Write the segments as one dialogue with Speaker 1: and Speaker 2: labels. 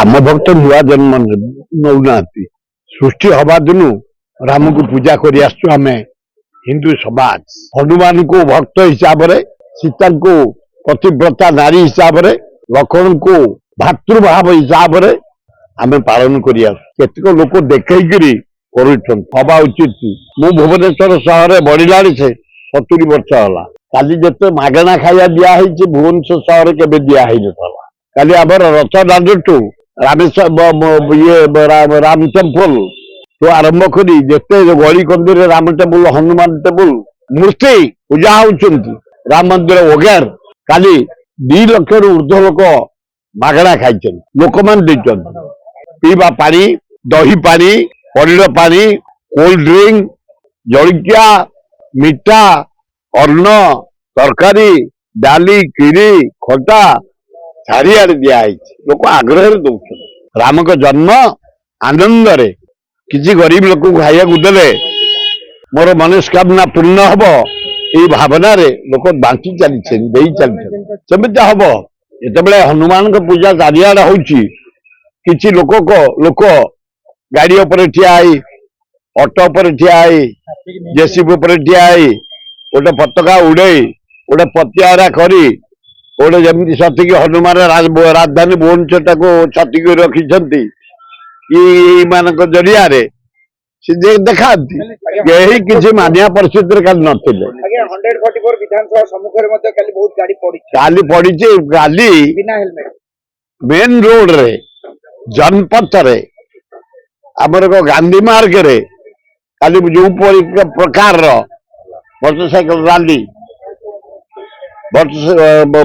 Speaker 1: राम भक्त नुआ जन्म नौना सृष्टि हवा दिनु राम को पूजा कर हिंदू समाज हनुमान को भक्त हिसाब से सीता को पतिव्रता नारी हिसाब से लक्ष्मण को भातृभाव हिसाब से आम पालन करतेक लोक देखी हवा उचित मु भुवनेश्वर सहर बढ़ला से 70 वर्ष है काली जिते मगणा खाया दिखाई भुवनेश्वर सहर के दिखाई ना काली आम रथ दांडू रामेश्वर ये राम टेम्पल तो आरंभ करी जिते गली कंदी राम टेम्पल हनुमान टेम्पल मूर्ति पूजा होती राम मंदिर वगैर काली 2 लाख रु ऊर्ध लोक मगणा खाई लोक मान पीवा पानी दही पानी पनीर पानी कोल्ड ड्रिंक जलिया मिठा अन्न तरकारी डाली कीरी खटा चारिआडे दिखाई लोक आग्रह दौर राम का जन्म आनंद रे किसी गरीब लोक खाया देले मोर मनस्कामना पूर्ण हम ये भावना रे लोक बांटी चलते हम जिते हनुमान का पूजा चारिआडे होची किसी लोक गाड़ी पर ठिया ऑटो पर ठिया जेसीबी पर ठिया गोटे पताका उड़े गोटे पतियारा करी गोटे जमी सतिक हनुमान राजधानी भुवनेश्वर को छतिक रखिंट जरिया देखा किसी मानिया परिस्थिति काली पड़ी काली मेन रोड रे जनपथ रे आमर गांधी मार्ग रे काली जो प्रकार motorcycle rally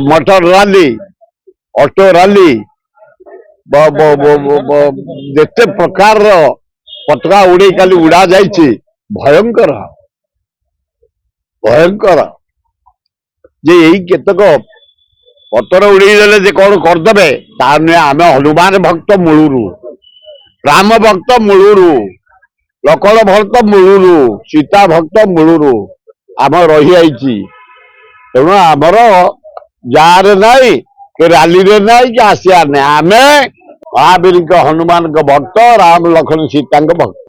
Speaker 1: motor rally auto rally जिते प्रकार पताका उड़े काली उड़ा जाइए भयंकर भयंकर जे यही केतक पतर उड़ेदेले जे कौन करदे आम हनुमान भक्त मूलू राम भक्त मूलू लक्ष्मण भक्त मूलू सीता भक्त मूलू आम रही तेणु आमर जार नाई कि रैली नाई कि आसियार ना आम महावीर हनुमान भक्त राम लक्ष्मण सीता भक्त।